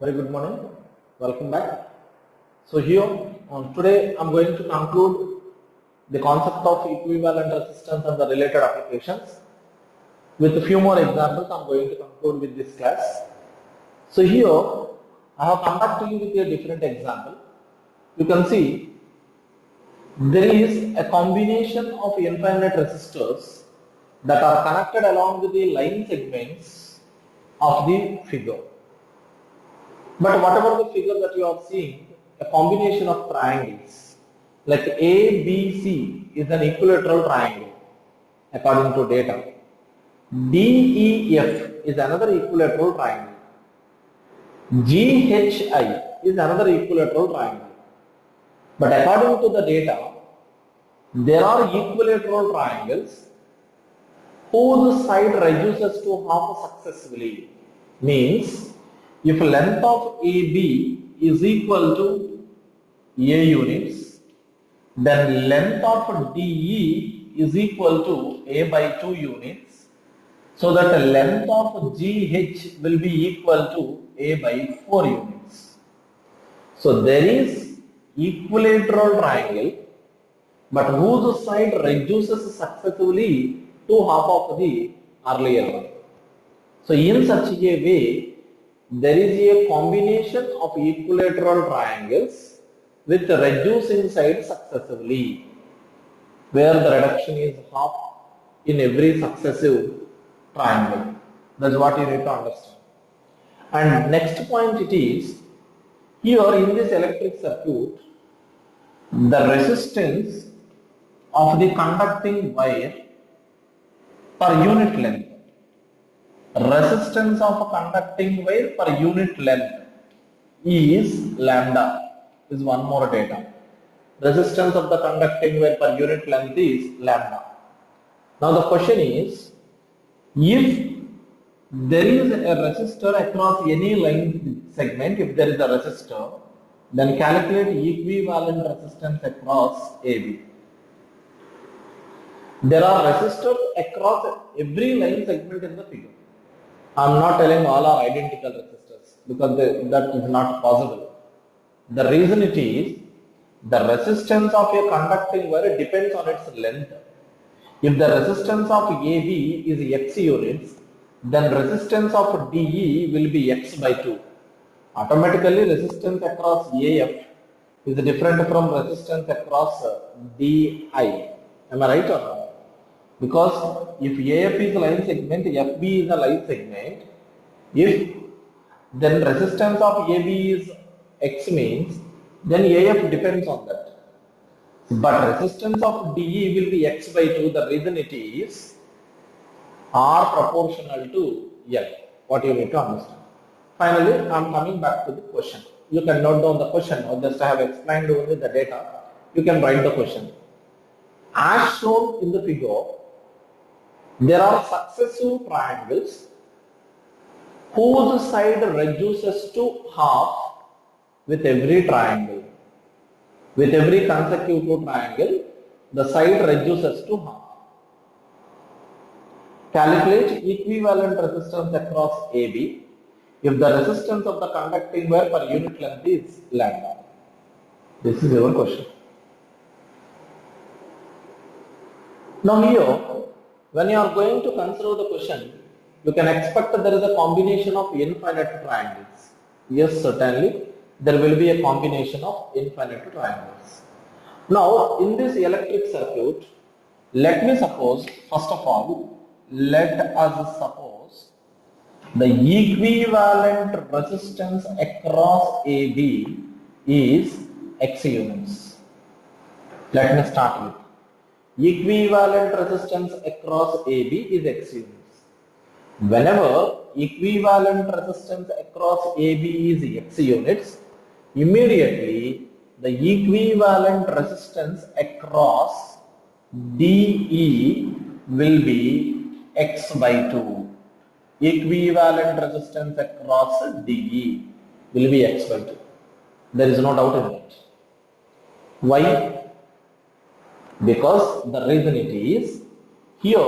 Very good morning. Welcome back. So here today I'm going to conclude the concept of equivalent resistance and the related applications. With a few more examples, I'm going to conclude with this class. So here I have come back to you with a different example. You can see there is a combination of infinite resistors that are connected along with the line segments of the figure. But whatever the figure that you are seeing, a combination of triangles like ABC is an equilateral triangle according to data. DEF is another equilateral triangle. GHI is another equilateral triangle. But according to the data, there are equilateral triangles whose side reduces to half successively. Means if length of AB is equal to A units, then length of DE is equal to A by 2 units, so that the length of GH will be equal to A by 4 units. So there is equilateral triangle, but whose side reduces successively to half of the earlier one. So in such a way, there is a combination of equilateral triangles with reducing side successively, where the reduction is half in every successive triangle. That's what you need to understand. And next point it is, here in this electric circuit, the resistance of the conducting wire per unit length. Resistance of a conducting wire per unit length is lambda, is one more data. Resistance of the conducting wire per unit length is lambda. Now the question is, if there is a resistor across any line segment, if there is a resistor, then calculate equivalent resistance across AB. There are resistors across every line segment in the figure. I am not telling all are identical resistors because that is not possible. The reason it is, the resistance of a conducting wire depends on its length. If the resistance of AB is X units, then resistance of DE will be X by 2. Automatically resistance across AF is different from resistance across DI. Am I right or not? Because if AF is a line segment, FB is a line segment, then resistance of AB is X means, then AF depends on that. But resistance of DE will be X by 2, the reason it is R proportional to L. What you need to understand. Finally, I am coming back to the question. You can note down the question, or just I have explained only the data. You can write the question. As shown in the figure, there are successive triangles whose side reduces to half with every triangle. With every consecutive triangle, the side reduces to half. Calculate equivalent resistance across AB if the resistance of the conducting wire per unit length is lambda. This is your question. Now here, when you are going to consider the question, you can expect that there is a combination of infinite triangles. Yes, certainly, there will be a combination of infinite triangles. Now, in this electric circuit, let me suppose, first of all, let us suppose the equivalent resistance across AB is X units. Let me start with. Equivalent resistance across AB is X units. Whenever equivalent resistance across AB is X units, immediately the equivalent resistance across DE will be X by 2. Equivalent resistance across DE will be X by 2. There is no doubt in that. Why? Because the reason it is, here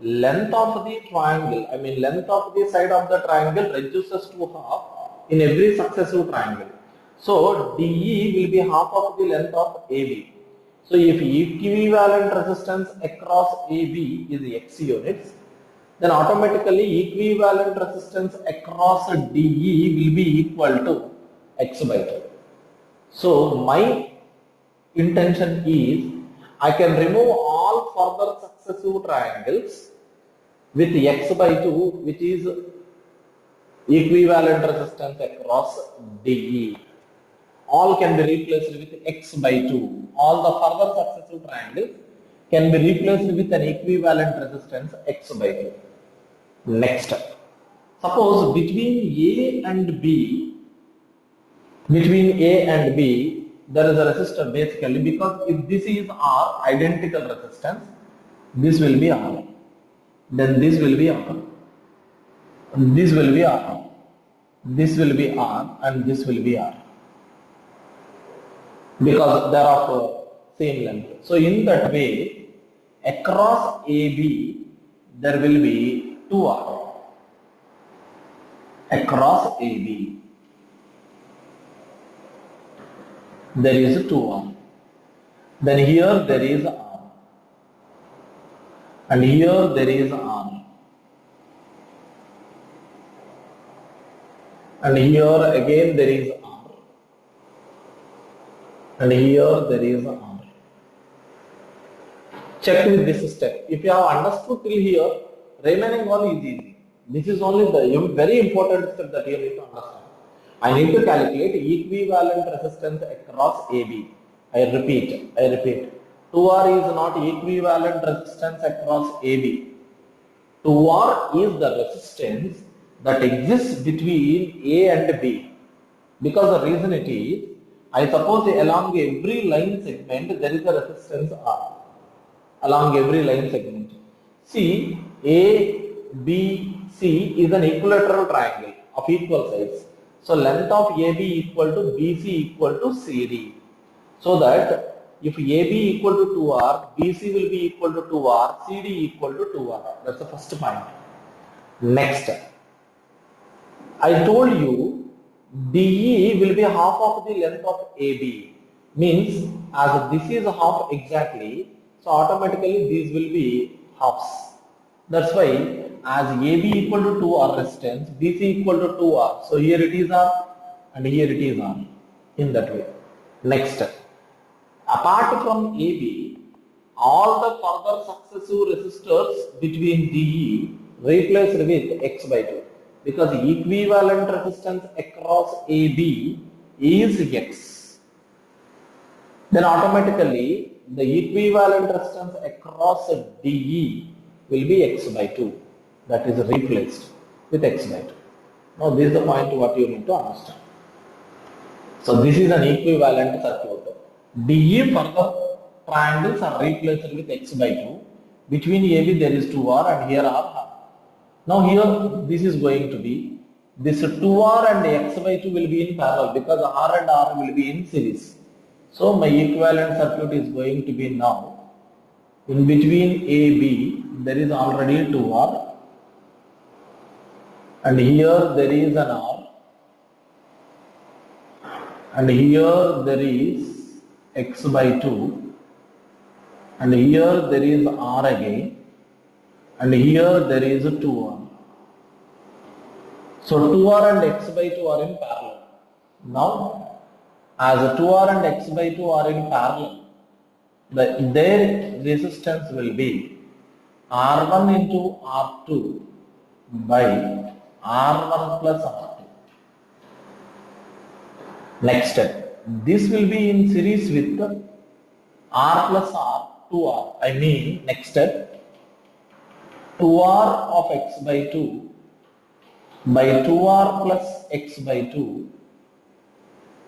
length of the triangle, length of the side of the triangle reduces to half in every successive triangle. So DE will be half of the length of AB. So if equivalent resistance across AB is X units, then automatically equivalent resistance across DE will be equal to X by 2. So my intention is I can remove all further successive triangles with X by 2, which is equivalent resistance across DE. All can be replaced with X by 2. All the further successive triangles can be replaced with an equivalent resistance X by 2. Next, suppose between A and B, there is a resistor basically, because if this is R, identical resistance, this will be R, then this will be R, this will be R, this will be R, and this will be R, because they are of same length. So in that way, across AB there will be 2R. Across AB there is 2R. Then here there is R, and here there is R, and here again there is R, and here there is R. Check with this step. If you have understood till here, remaining one is easy. This is only the very important step that you need to understand. I need to calculate equivalent resistance across AB. I repeat. 2R is not equivalent resistance across AB. 2R is the resistance that exists between A and B. Because the reason it is, I suppose along every line segment there is a resistance R. Along every line segment. See, A, B, C is an equilateral triangle of equal size. So length of AB equal to BC equal to CD. So that if AB equal to 2R, BC will be equal to 2R, CD equal to 2R. That's the first point. Next, I told you DE will be half of the length of AB. Means as this is half exactly, so automatically these will be halves. That's why as AB equal to 2R resistance, BC equal to 2R. So here it is R and here it is R, in that way. Next, apart from AB, all the further successive resistors between DE replaced with X by 2. Because equivalent resistance across AB is X. Then automatically the equivalent resistance across DE will be X by 2. That is replaced with X by 2. Now this is the point what you need to understand. So this is an equivalent circuit. DE further triangles are replaced with X by 2. Between AB there is 2R and here R. Now here this is going to be, this 2R and X by 2 will be in parallel because R and R will be in series. So my equivalent circuit is going to be now, in between AB there is already 2R, and here there is an R, and here there is X by 2, and here there is R again, and here there is 2R. So 2R and X by 2 are in parallel. Now as 2R and X by 2 are in parallel, their resistance will be R1 into R2 by R1 plus R2. Next step, this will be in series with R plus R, 2R. I mean, next step, 2R of X by 2 by 2R plus X by 2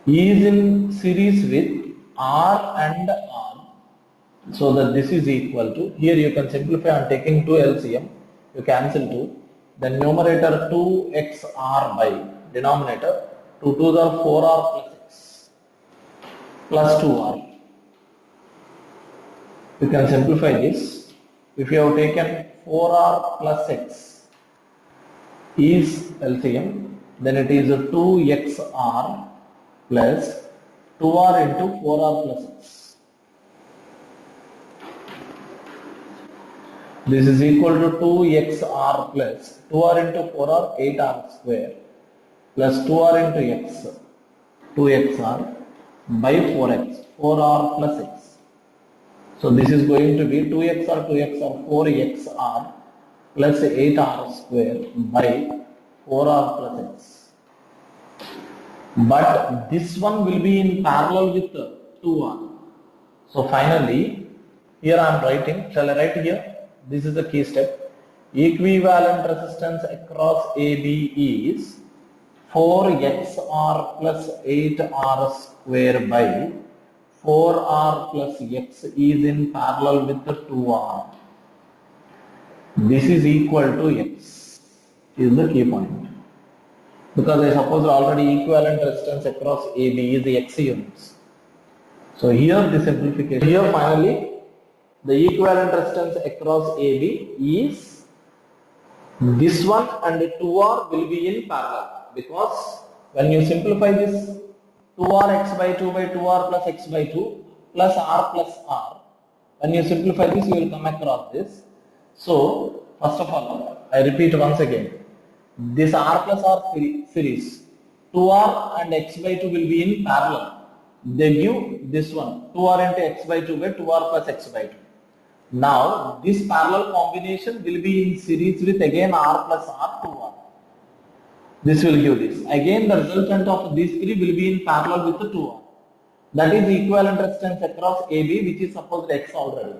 is in series with R and R. So that this is equal to, here you can simplify on taking 2 LCM, you cancel 2, then numerator 2XR by denominator 2 2s are 4R plus X plus 2R. You can simplify this. If you have taken 4R plus X is LCM, then it is 2xr plus 2r into 4r plus x. This is equal to 2xr plus 2r into 4r 8r square plus 2r into x 2xr by 4x 4r plus x. So this is going to be 2xr 4xr plus 8r square by 4r plus x. But this one will be in parallel with 2r. So finally, here I am writing, shall I write here? This is the key step. Equivalent resistance across AB is 4xr plus 8r square by 4r plus x is in parallel with the 2r. This is equal to x is the key point. Because I suppose already equivalent resistance across AB is the x units. So here the simplification. Here finally the equivalent resistance across AB is this one and 2r will be in parallel. Because when you simplify this 2r x by 2 by 2r plus x by 2 plus r plus r. When you simplify this, you will come across this. So, first of all, I repeat once again. This r plus r series, 2r and x by 2 will be in parallel. They give this one, 2r into x by 2 by 2r plus x by 2. Now, this parallel combination will be in series with again r plus r 2r. This will give this. Again, the resultant of these three will be in parallel with the 2r. That is equivalent resistance across AB, which is supposed x already.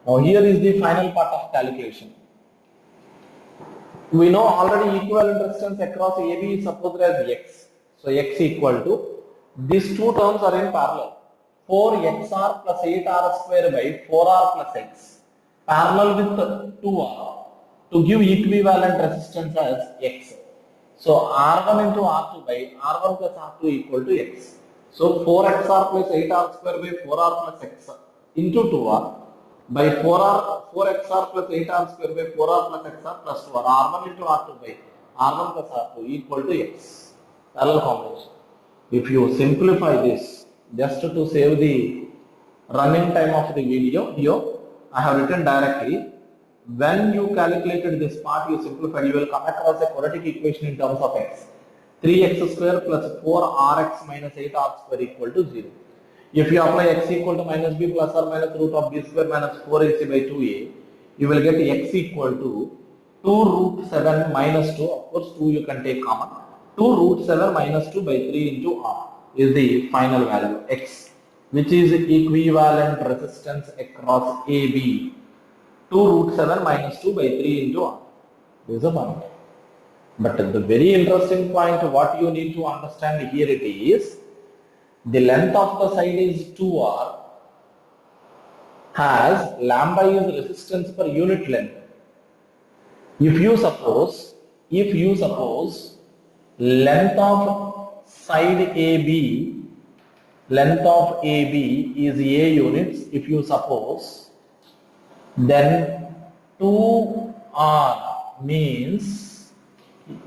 Now, here is the final part of calculation. We know already equivalent resistance across AB is supposed as x. So, x equal to, these two terms are in parallel. 4xr plus 8r square by 4r plus x parallel with 2r to give equivalent resistance as x. So R1 into R2 by R1 plus R2 equal to x. So 4xr plus 8r square by 4r plus x into 2r by 4xr plus 8r square by 4r plus xr plus 2r. R1 into R2 by R1 plus R2 equal to x. Parallel combination. If you simplify this, just to save the running time of the video, here I have written directly. When you calculated this part, you simplify, you will come across a quadratic equation in terms of x. 3x square plus 4rx minus 8r square equal to 0. If you apply x equal to minus b plus or minus root of b square minus 4ac by 2a, you will get x equal to 2 root 7 minus 2. Of course, 2 you can take common. 2 root 7 minus 2 by 3 into r is the final value x, which is equivalent resistance across AB. 2 root 7 minus 2 by 3 into r. This is the point. But the very interesting point, what you need to understand here it is, the length of the side is 2r, has lambda is resistance per unit length. If you suppose length of side AB, length of AB is A units, if you suppose, then 2r means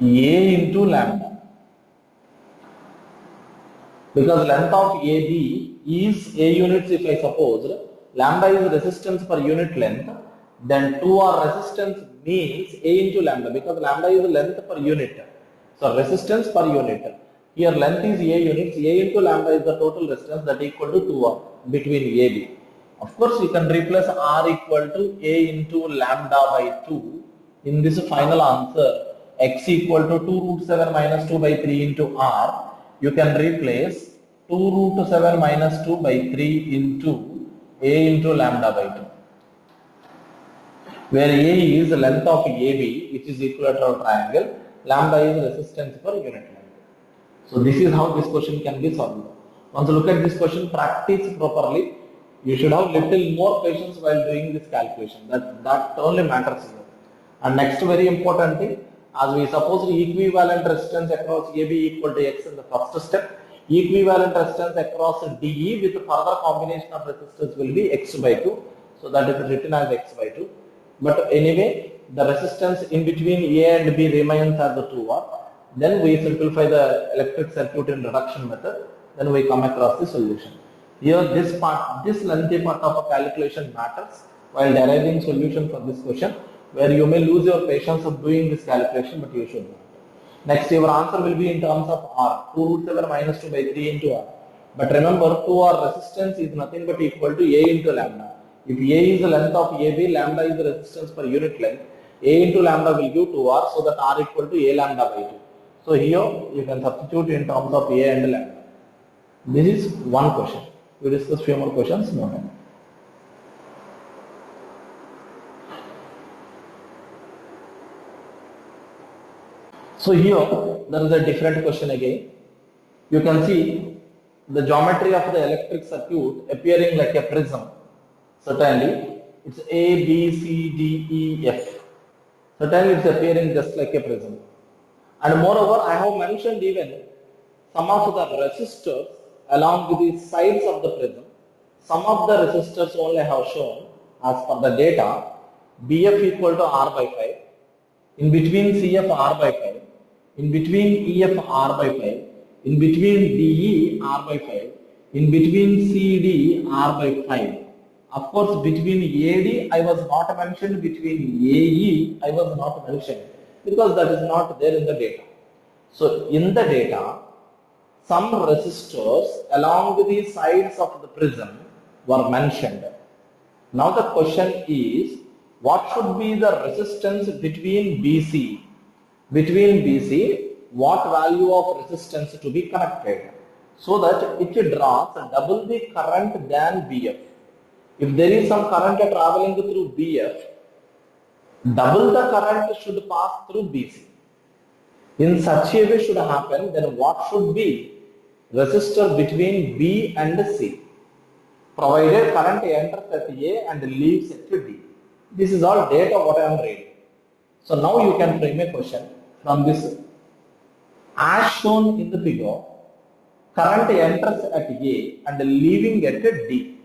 A into lambda. Because length of AB is A units, if I suppose, lambda is resistance per unit length, then 2r resistance means A into lambda, because lambda is length per unit. So resistance per unit. Here length is A units, A into lambda is the total resistance, that equal to 2r between AB. Of course, you can replace R equal to A into lambda by 2 in this final answer. X equal to 2 root 7 minus 2 by 3 into R. You can replace 2 root 7 minus 2 by 3 into A into lambda by 2. Where A is the length of AB, which is equilateral triangle, lambda is resistance per unit length. So this is how this question can be solved. Once you look at this question, practice properly. You should have little more patience while doing this calculation. That only matters here. And next very important thing, as we suppose equivalent resistance across AB equal to X in the first step, equivalent resistance across DE with further combination of resistance will be X by 2. So that is written as X by 2. But anyway, the resistance in between A and B remains as the 2R. Then we simplify the electric circuit in reduction method. Then we come across the solution. Here this part, this lengthy part of a calculation matters while deriving solution for this question, where you may lose your patience of doing this calculation, but you should not. Next, your answer will be in terms of R, 2 root 7 minus 2 by 3 into R. But remember, 2R resistance is nothing but equal to A into lambda. If A is the length of AB, lambda is the resistance per unit length. A into lambda will give 2R, so that R equal to A lambda by 2. So here you can substitute in terms of A and lambda. This is one question. We discuss few more questions. No time. So here there is a different question again. You can see the geometry of the electric circuit appearing like a prism. Certainly it's A, B, C, D, E, F. Certainly it's appearing just like a prism. And moreover, I have mentioned even some of the resistors along with the sides of the prism. Some of the resistors only I have shown as per the data. BF equal to R by 5. In between CF R by 5. In between EF R by 5. In between DE R by 5. In between CD R by 5. Of course, between AD I was not mentioned, between AE I was not mentioned, because that is not there in the data. So in the data, some resistors along with the sides of the prism were mentioned. Now the question is, what should be the resistance between BC? Between BC, what value of resistance to be connected, so that it draws double the current than BF. If there is some current traveling through BF, double the current should pass through BC. In such a way should happen, then what should be resistor between B and C, provided current enters at A and leaves at D. This is all data what I am reading. So now you can frame a question from this. As shown in the figure, current enters at A and leaving at D.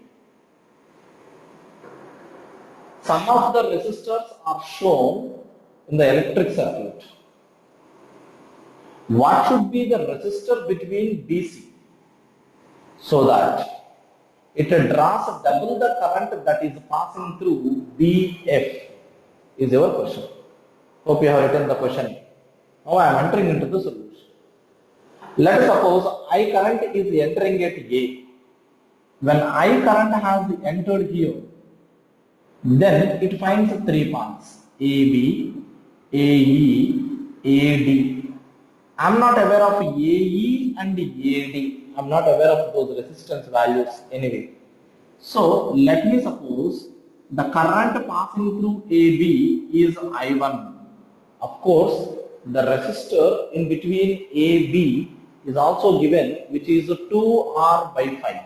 Some of the resistors are shown in the electric circuit. What should be the resistor between BC, so that it draws double the current that is passing through BF, is your question. Hope you have written the question. Now I am entering into the solution. Let us suppose I current is entering at A. When I current has entered here, then it finds three paths: AB, AE, AD. I am not aware of AE and AD. I am not aware of those resistance values anyway. So let me suppose the current passing through AB is I1. Of course, the resistor in between AB is also given, which is 2R by 5.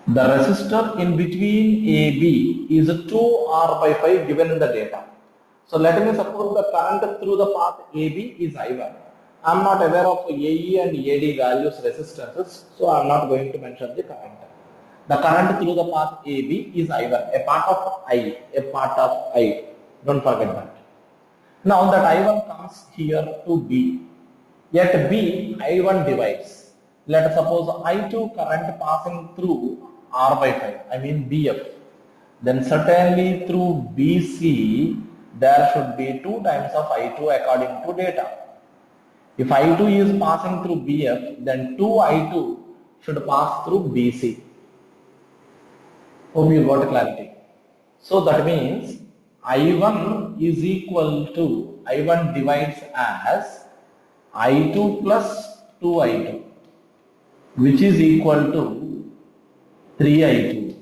The resistor in between AB is 2R by 5 given in the data. So let me suppose the current through the path AB is I1. I am not aware of AE and AD values resistances, so I am not going to mention the current. The current through the path AB is I1, a part of I, a part of I. Don't forget that. Now that I1 comes here to B. At B, I1 divides. Let us suppose I2 current passing through R by 5, I mean BF. Then certainly through BC, there should be 2 times of I2 according to data. If I2 is passing through BF, then 2I2 should pass through BC. Hope you got clarity. So that means I1 is equal to, I1 divides as I2 plus 2I2, which is equal to 3I2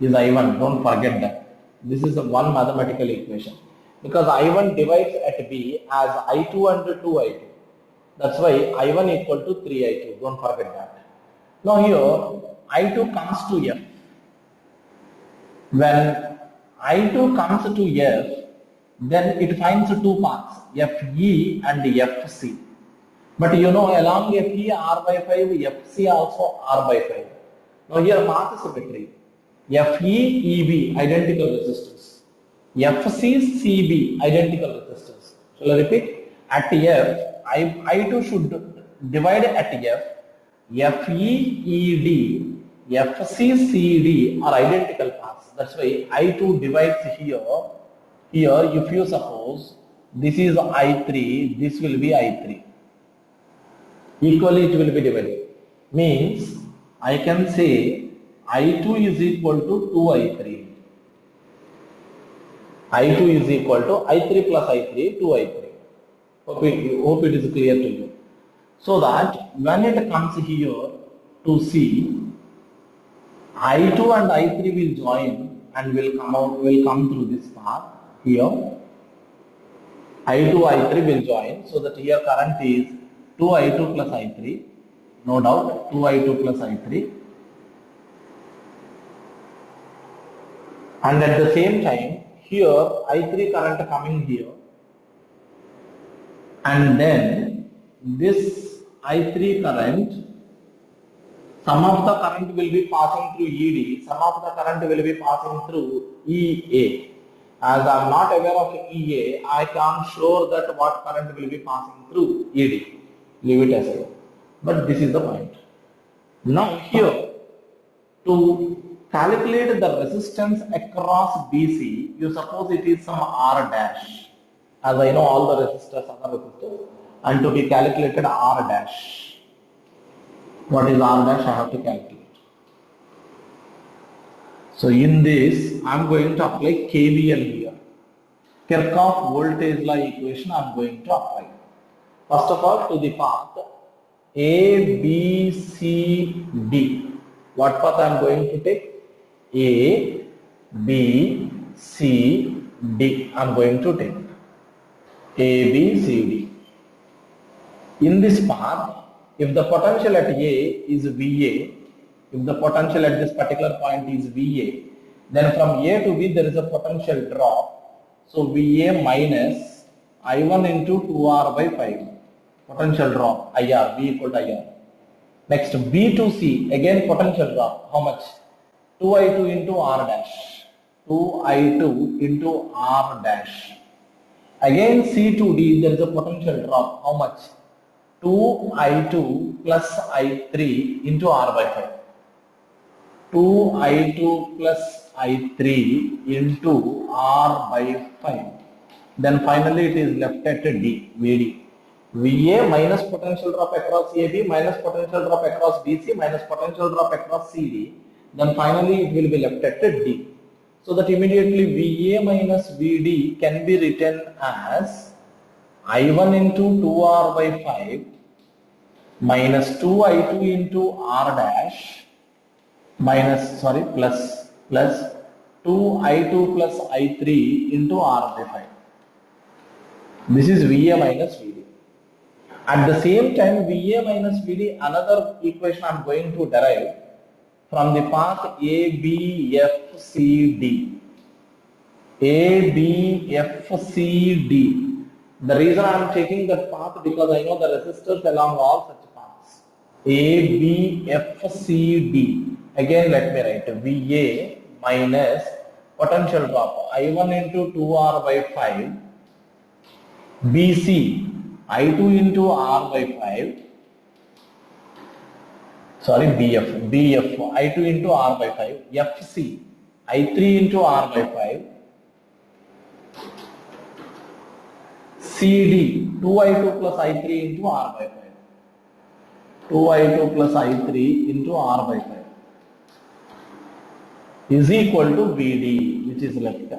is I1. Don't forget that. This is one mathematical equation, because I1 divides at B as I2 and 2I2. That's why I1 equal to 3I2. Don't forget that. Now here I2 comes to F. When I2 comes to F, then it finds two paths, FE and FC. But you know, along FE R by 5, FC also R by 5. Now here path symmetry. FE, EB, identical resistors. FC, CB, identical resistors. Shall I repeat? At F, I2 should divide at F. FEED, FCCD are identical paths. That's why I2 divides here. Here, if you suppose this is I3, this will be I3. Equally, it will be divided. Means I can say I2 is equal to 2I3. I2 is equal to I3 plus I3, 2I3. Hope it is clear to you. So that when it comes here to see, I2 and I3 will join and will come through this path here. I2, I3 will join, so that here current is 2I2 plus I3, no doubt, 2I2 plus I3. And at the same time, here I3 current coming here, and then this I3 current, some of the current will be passing through ED, some of the current will be passing through EA. As I am not aware of EA, I can't show that what current will be passing through ED. Leave it aside. But this is the point. Now here, to calculate the resistance across BC, you suppose it is some R dash. As I know all the resistors, other resistors, and to be calculated R dash. What is R dash? I have to calculate. So in this, I am going to apply KVL here. Kirchhoff voltage law equation I am going to apply. First of all, to the path A, B, C, D. What path I am going to take? A, B, C, D. I am going to take A, B, C, D. In this path, if the potential at A is VA, if the potential at this particular point is VA, then from A to B there is a potential drop. So VA minus I1 into 2R by 5. Potential drop, IR, V equal to IR. Next, B to C, again potential drop. How much? 2I2 into R dash. 2I2 into R dash. Again C to D, there is a potential drop. How much? 2I2 plus I3 into R by 5. 2I2 plus I3 into R by 5. Then finally it is left at D, VD. VA minus potential drop across AB minus potential drop across BC minus potential drop across CD. Then finally it will be left at D. So that immediately VA minus VD can be written as I1 into 2R by 5 minus 2I2 into R dash plus 2I2 plus I3 into R by 5. This is VA minus VD. At the same time, VA minus VD, another equation I am going to derive from the path ABFCD. ABFCD. The reason I am taking that path because I know the resistors along all such paths. ABFCD. Again, let me write VA minus potential drop I1 into 2R by 5. BC I2 into R by 5. Sorry, BF I2 into R by 5. FC I3 into R by 5. CD 2I2 plus I3 into R by 5. 2I2 plus I3 into R by 5 is equal to VD, which is left.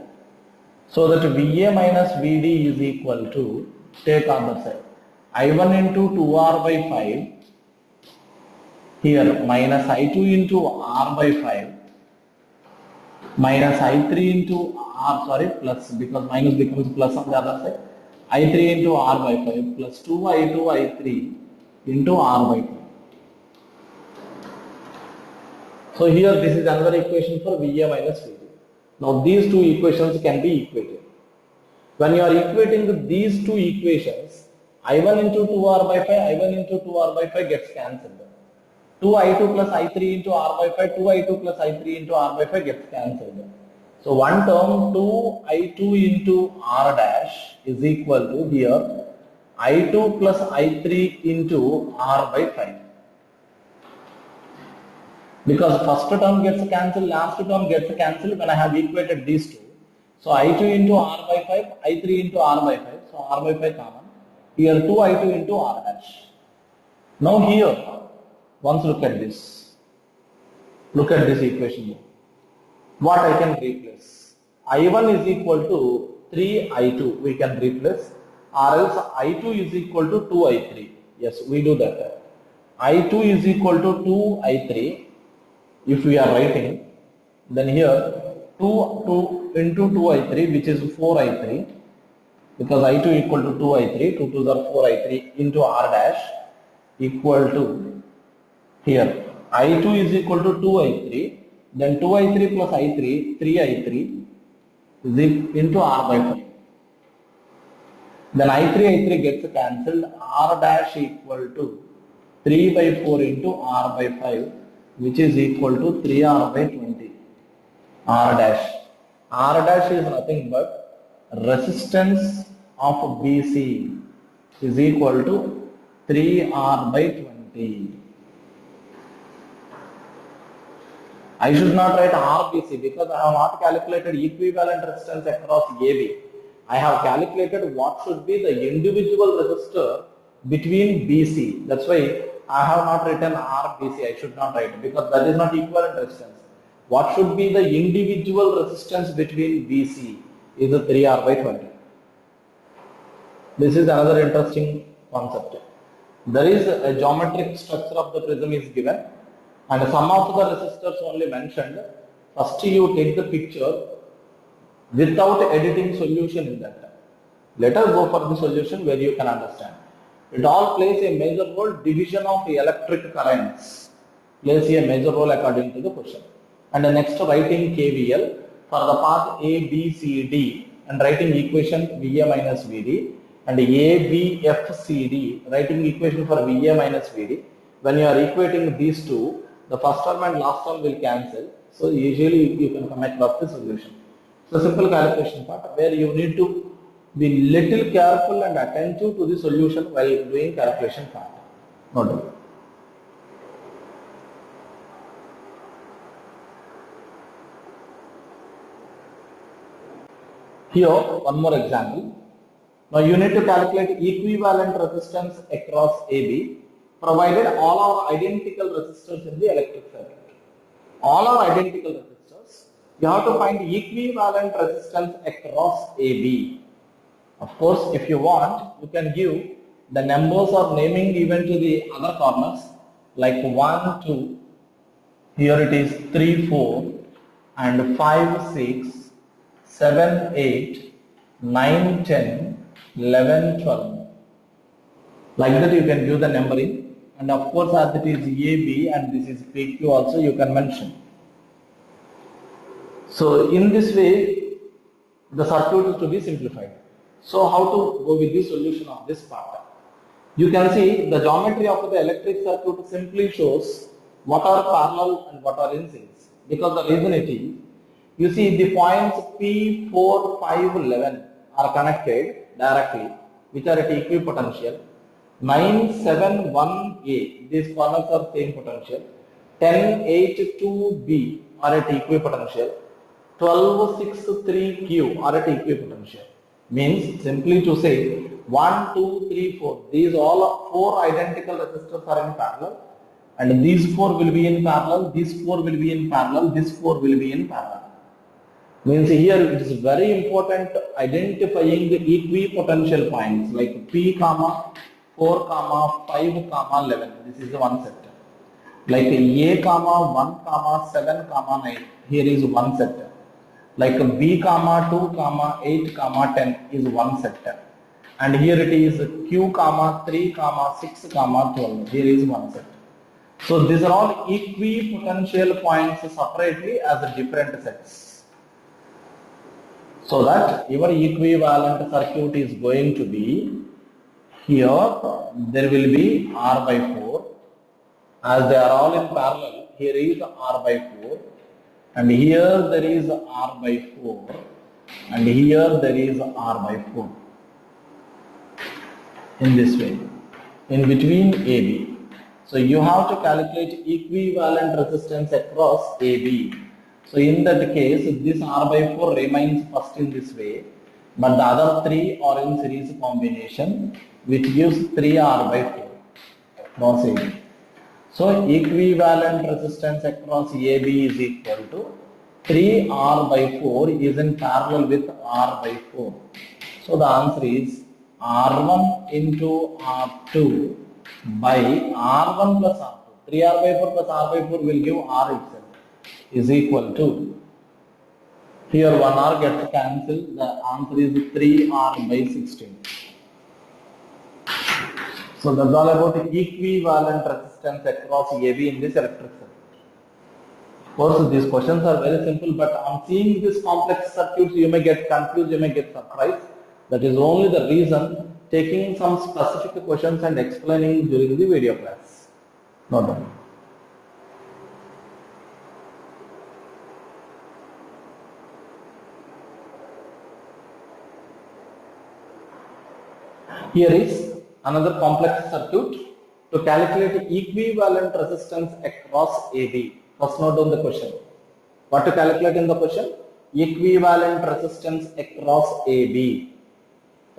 So that VA minus VD is equal to, take on the side, I1 into 2R by 5, here minus I2 into R by 5, minus I3 into R, plus, because minus becomes plus on the other side, I3 into R by 5 plus 2I2 I3 into R by 5. So here this is another equation for VA minus VD. Now these two equations can be equated. When you are equating these two equations, I1 into 2R by 5, I1 into 2R by 5 gets cancelled. 2I2 plus I3 into R by 5, 2I2 plus I3 into R by 5 gets cancelled. So one term 2I2 into R dash is equal to here I2 plus I3 into R by 5. Because first term gets cancelled, last term gets cancelled when I have equated these two. So I2 into R by 5, I3 into R by 5. So R by 5 common. Here 2I2 into R dash. Now here, once look at this. Look at this equation here. What I can replace? I1 is equal to 3I2. We can replace. Or else I2 is equal to 2I3. Yes, we do that. I2 is equal to 2I3. If we are writing, then here 2 into 2I3, which is 4I3, because I2 equal to 2I3, 2 2s are 4I3 into R dash equal to, here I2 is equal to 2I3, then 2I3 plus I3, 3I3 is into R by 5. Then I3 gets cancelled, R dash equal to 3 by 4 into R by 5, which is equal to 3R by 20. R dash. R dash is nothing but resistance of BC is equal to 3R by 20. I should not write RBC because I have not calculated equivalent resistance across AB. I have calculated what should be the individual resistor between BC. That's why I have not written RBC. I should not write because that is not equivalent resistance. What should be the individual resistance between BC is a 3R by 20. This is another interesting concept. There is a geometric structure of the prism is given and some of the resistors only mentioned. First you take the picture without editing solution in that. Let us go for the solution where you can understand. It all plays a major role. Division of the electric currents plays a major role according to the question. And the next writing KVL for the path A, B, C, D and writing equation VA minus VD and A, B, F, C, D writing equation for VA minus VD. When you are equating these two, the first term and last term will cancel. So usually you can come across the solution. So simple calculation part where you need to be little careful and attentive to the solution while doing calculation part. Note. Here one more example. Now you need to calculate equivalent resistance across AB provided all are identical resistors in the electric circuit. All are identical resistors. You have to find equivalent resistance across AB. Of course, if you want, you can give the numbers or naming even to the other corners like 1, 2, here it is 3, 4 and 5, 6, 7, 8, 9, 10, 11, 12. Like that you can give the numbering and of course as it is AB and this is PQ also you can mention. So in this way the circuit is to be simplified. So how to go with the solution of this part? You can see the geometry of the electric circuit simply shows what are parallel and what are in series. Because the reason it is, you see the points P, 4, 5, 11 are connected directly which are at equipotential. 9, 7, 1A, these corners are same potential. 10, 8, 2B are at equipotential. 12, 6, 3Q are at equipotential. Means simply to say 1, 2, 3, 4. These all 4 identical resistors are in parallel and these 4 will be in parallel, these 4 will be in parallel, this 4 will be in parallel. Means here it is very important identifying the equipotential points like P, 4, 5, 11. This is the one set. Like A, 1, 7, 9. Here is one set. Like B, 2, 8, 10 is one set. And here it is Q, 3, 6, 12. Here is one set. So these are all equipotential points separately as different sets. So that your equivalent circuit is going to be here there will be R by 4 as they are all in parallel. Here is R by 4 and here there is R by 4 and here there is R by 4. in this way, in between AB. So you have to calculate equivalent resistance across AB. So in that case, this R by 4 remains first in this way, but the other three are in series combination, which gives 3R by 4 cross AB. So equivalent resistance across AB is equal to 3R by 4 is in parallel with R by 4. So the answer is R1 into R2 by R1 plus R2. 3R by 4 plus R by 4 will give R itself is equal to, here 1R gets cancelled, the answer is 3R by 16. So that's all about equivalent resistance across AB in this electric circuit. Of course, these questions are very simple, but on seeing this complex circuits, you may get confused, you may get surprised. That is only the reason taking some specific questions and explaining during the video class. Not done. Here is another complex circuit to calculate equivalent resistance across AB. First note on the question. What to calculate in the question? Equivalent resistance across AB.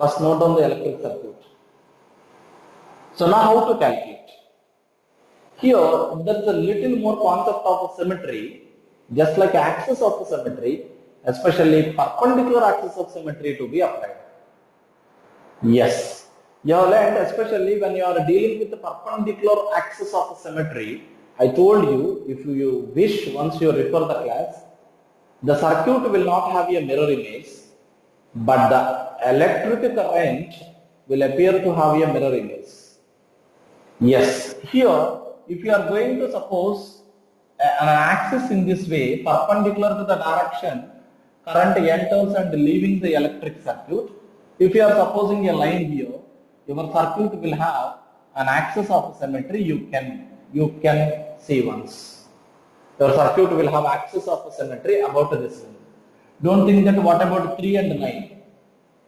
First note on the electric circuit. So now how to calculate? Here there is a little more concept of symmetry, just like axis of symmetry, especially perpendicular axis of symmetry to be applied. Yes, you have learned, especially when you are dealing with the perpendicular axis of symmetry. I told you, if you wish, once you refer the class, the circuit will not have a mirror image, but the electric current will appear to have a mirror image. Yes, here, if you are going to suppose an axis in this way, perpendicular to the direction current enters and leaving the electric circuit, if you are supposing a line here, your circuit will have an axis of symmetry. You can see once. Your circuit will have axis of symmetry about this line. Don't think that what about 3 and 9?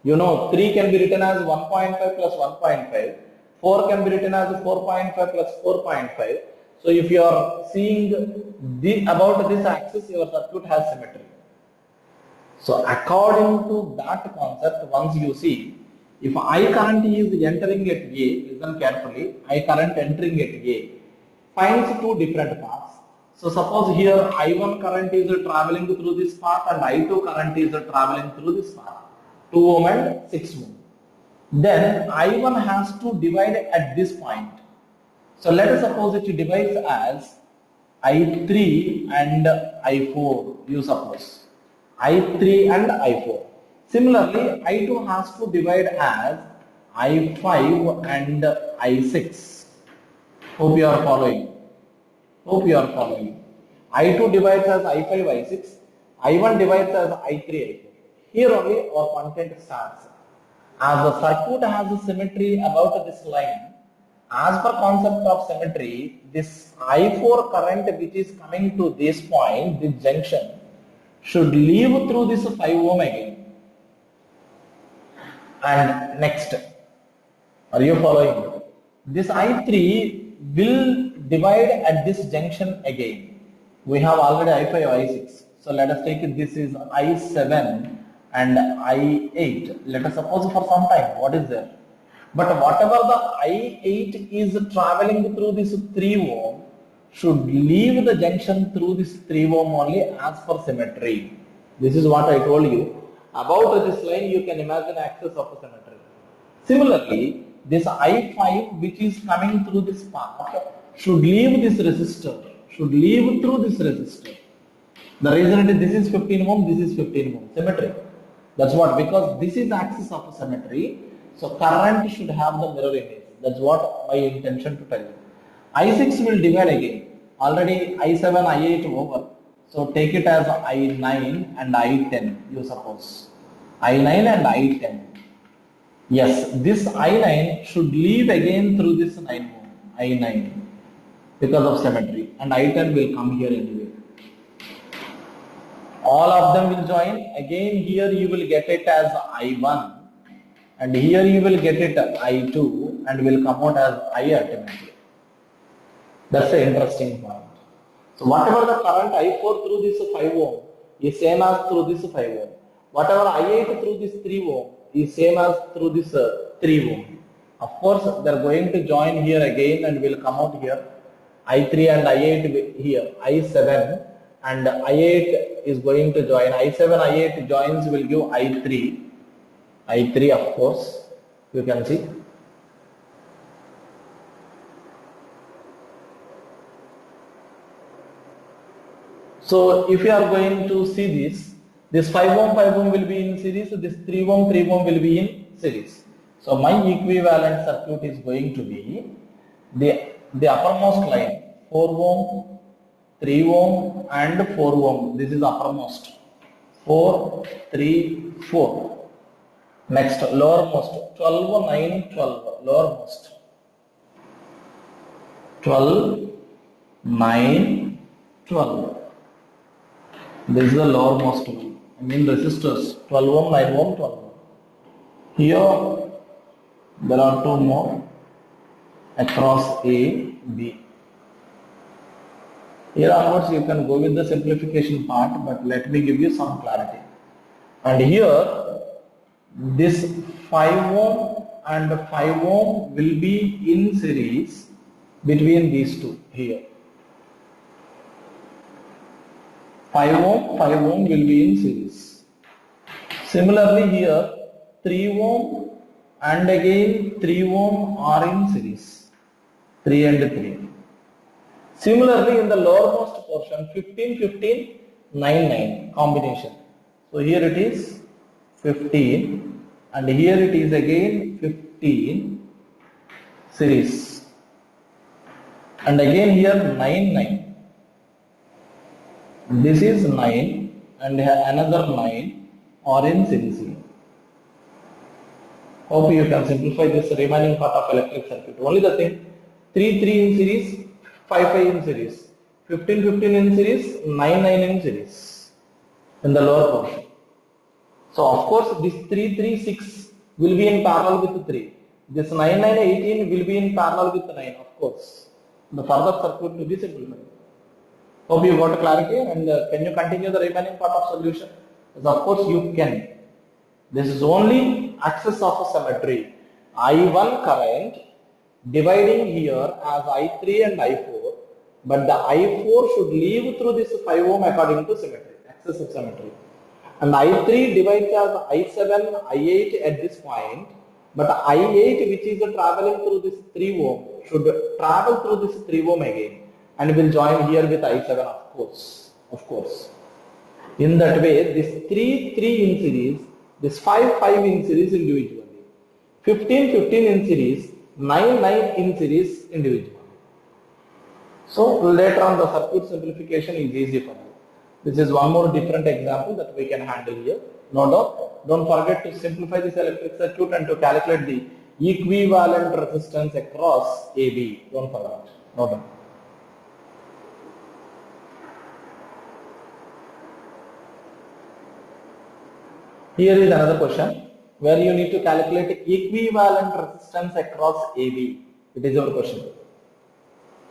You know, 3 can be written as 1.5 plus 1.5. 4 can be written as 4.5 plus 4.5. So if you are seeing about this axis, your circuit has symmetry. So according to that concept, once you see, if I current is entering at A, listen carefully, I current entering at A, finds two different paths. So suppose here I1 current is traveling through this path and I2 current is traveling through this path, 2 ohm and 6 ohm. Then I1 has to divide at this point. So let us suppose it divides as I3 and I4, you suppose. I3 and I4. Similarly, I2 has to divide as I5 and I6. Hope you are following. I2 divides as I5, I6. I1 divides as I3, I4. Here only our content starts. As the circuit has a symmetry about this line, as per concept of symmetry, this I4 current which is coming to this point, this junction, should leave through this 5 ohm again. And next, are you following? This I3 will divide at this junction again. We have already I5, I6. So let us take it, this is I7 and I8. Let us suppose for some time, what is there? But whatever the I8 is traveling through this 3 ohm should leave the junction through this 3 ohm only as per symmetry. This is what I told you. About this line, you can imagine axis of symmetry. Similarly, this I5 which is coming through this path should leave this resistor, should leave through this resistor. The reason is this is 15 ohm, this is 15 ohm, symmetry. That's what, because this is axis of symmetry, so current should have the mirror image. That's what my intention to tell you. I6 will divide again. Already I7, I8 over. So take it as I9 and I10, you suppose. I9 and I10. Yes, this I9 should leave again through this 9 ohm, I9, because of symmetry, and I10 will come here anyway. All of them will join. Again here you will get it as I1, and here you will get it I2 and will come out as I ultimately. That's the interesting point. So whatever the current I4 through this 5 ohm is same as through this 5 ohm. Whatever I8 through this 3 ohm is same as through this 3 ohm. Of course, they are going to join here again and will come out here. I3 and I8 here, I7 and I8 is going to join. I7, I8 joins will give I3. I3 of course, you can see. So if you are going to see this 5 ohm will be in series, this 3 ohm will be in series. So my equivalent circuit is going to be the uppermost line 4 ohm, 3 ohm and 4 ohm. This is uppermost 4, 3, 4. Next lowermost 12, 9, 12. Lowermost 12, 9, 12. This is the lowermost one. I mean resistors 12 ohm, 9 ohm, 12 ohm. Here there are two more across A, B. Here onwards you can go with the simplification part, but let me give you some clarity. And here this 5 ohm and 5 ohm will be in series between these two here. 5 ohm will be in series. Similarly here 3 ohm and again 3 ohm are in series. 3 and 3. Similarly in the lowermost portion 15, 15, 9, 9 combination. So here it is 15 and here it is again 15 series. And again here 9, 9. This is 9 and another 9 are in series here. Hope you can simplify this remaining part of electric circuit. Only the thing 3, 3 in series, 5, 5 in series, 15, 15 in series, 9, 9 in series in the lower portion. So of course this 3, 3, 6 will be in parallel with 3. This 9, 9, 18 will be in parallel with 9 of course. The further circuit to be simplified. Hope you got clarity, and can you continue the remaining part of solution? Yes, of course you can. This is only axis of a symmetry. I1 current dividing here as I3 and I4, but the I4 should leave through this 5 ohm according to symmetry, axis of symmetry. And I3 divides as I7, I8 at this point, but I8 which is traveling through this 3 ohm should travel through this 3 ohm again and will join here with I7 of course. In that way, this 3, 3 in series, this 5, 5 in series individually, 15, 15 in series, 9, 9 in series individually. So later on the circuit simplification is easy for you. This is one more different example that we can handle here. No doubt. Don't forget to simplify this electric circuit and to calculate the equivalent resistance across AB. Don't forget. No doubt. Here is another question where you need to calculate equivalent resistance across AB. It is your question.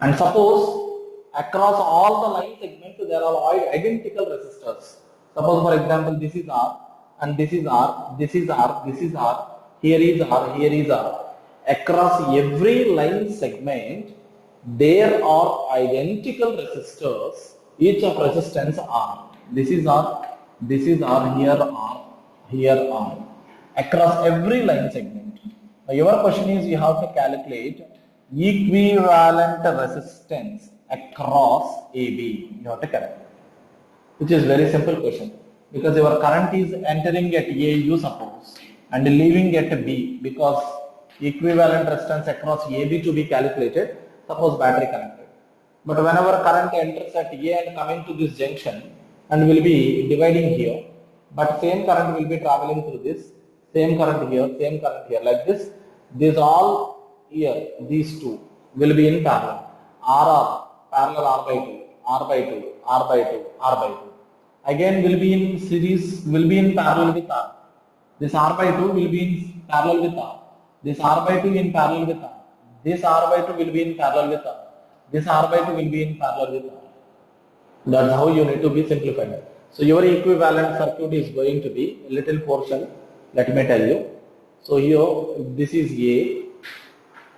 And suppose across all the line segments there are identical resistors. Suppose for example this is R and this is R, this is R, this is R, here is R, here is R. Across every line segment there are identical resistors, each of resistance R. This is R, here R, here R. Across every line segment. Now your question is you have to calculate equivalent resistance across AB. You have to calculate, which is very simple question, because your current is entering at A, you suppose, and leaving at B, because equivalent resistance across AB to be calculated, suppose battery connected. But whenever current enters at A and coming to this junction and will be dividing here, but same current will be traveling through this, same current here, like this. These all here, these two will be in parallel. Parallel R by 2, R by 2, R by 2, R by 2. Again will be in series, will be in parallel with R. This R by 2 will be in parallel with R. This R by 2 in parallel with R. This R by 2 will be in parallel with R. This R by 2 will be in parallel with R. That's how you need to be simplified. So your equivalent circuit is going to be a little portion. Let me tell you. So here this is A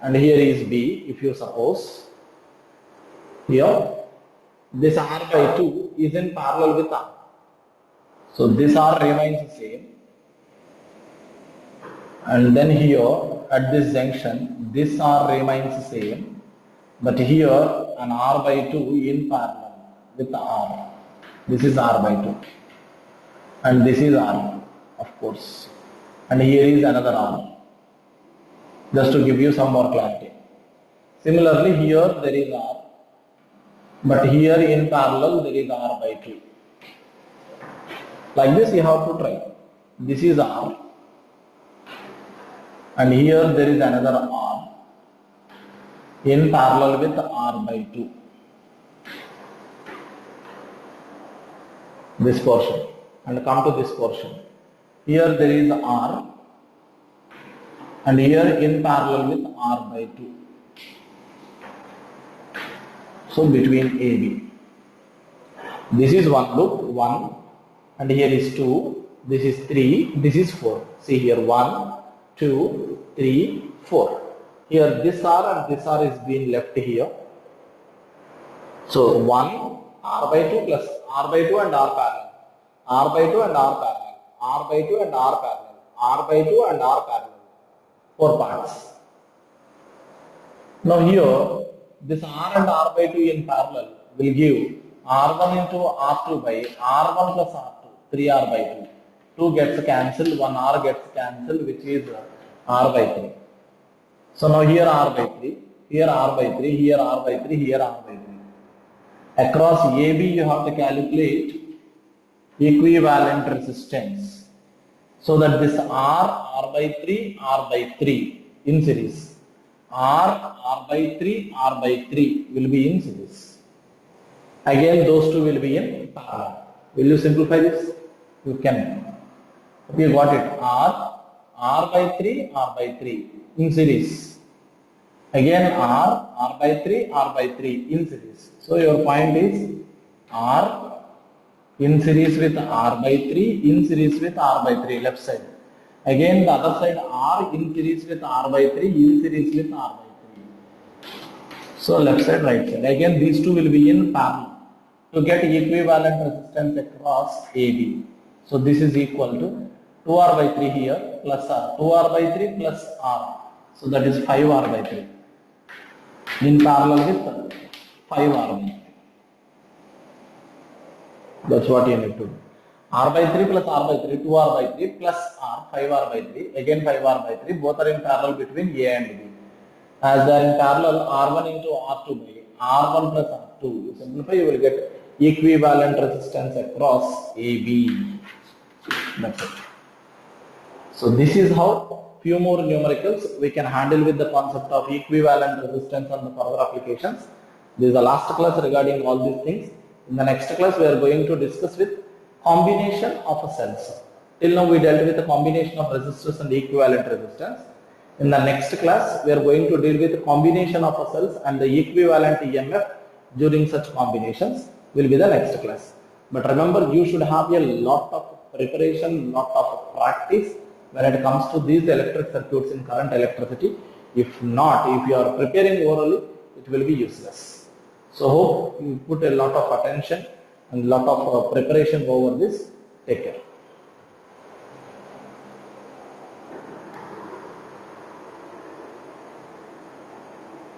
and here is B. If you suppose here this R by 2 is in parallel with R. So this R remains the same. And then here at this junction this R remains the same. But here an R by 2 in parallel with R. This is R by 2. And this is R, of course. And here is another R. Just to give you some more clarity. Similarly, here there is R. But here in parallel there is R by 2. Like this you have to try. This is R. And here there is another R in parallel with R by 2. This portion. And come to this portion. Here there is R and here in parallel with R by 2. So between AB. This is one loop, 1 and here is 2, this is 3, this is 4. See here 1, 2, 3, 4. Here this R and this R is being left here. So 1 R by 2 plus R by 2 and R parallel. R by 2 and R parallel. R by 2 and R parallel. R by 2 and R parallel. 4 parts. Now here this R and R by 2 in parallel will give R1 into R2 by R1 plus R2. 3R by 2. 2 gets cancelled, 1 R gets cancelled, which is R by 3. So now here R by 3, here R by 3, here R by 3, here R by 3. Across AB you have to calculate equivalent resistance. So that this R by 3, R by 3 in series. R by 3, R by 3 will be in series. Again those two will be in parallel. Will you simplify this? You can. You got it. R by 3, R by 3 in series. Again R by 3, R by 3 in series. So your point is R in series with R by 3, in series with R by 3, left side. Again the other side R in series with R by 3, in series with R by 3. So left side, right side. Again these two will be in parallel to get equivalent resistance across AB. So this is equal to 2R by 3 here plus R. 2R by 3 plus R. So that is 5R by 3. In parallel with 5R by 3. That's what you need to do. R by 3 plus R by 3, 2R by 3 plus R, 5R by 3, again 5R by 3, both are in parallel between A and B. As they are in parallel, R1 into R2 by R1 plus R2. You simplify, you will get equivalent resistance across AB. That's it. So this is how few more numericals we can handle with the concept of equivalent resistance and the further applications. This is the last class regarding all these things. In the next class we are going to discuss with combination of cells. Till now we dealt with the combination of resistors and equivalent resistance. In the next class we are going to deal with the combination of cells and the equivalent EMF during such combinations will be the next class. But remember, you should have a lot of preparation, lot of practice when it comes to these electric circuits in current electricity. If not, if you are preparing orally, it will be useless. So hope you put a lot of attention and lot of preparation over this. Take care.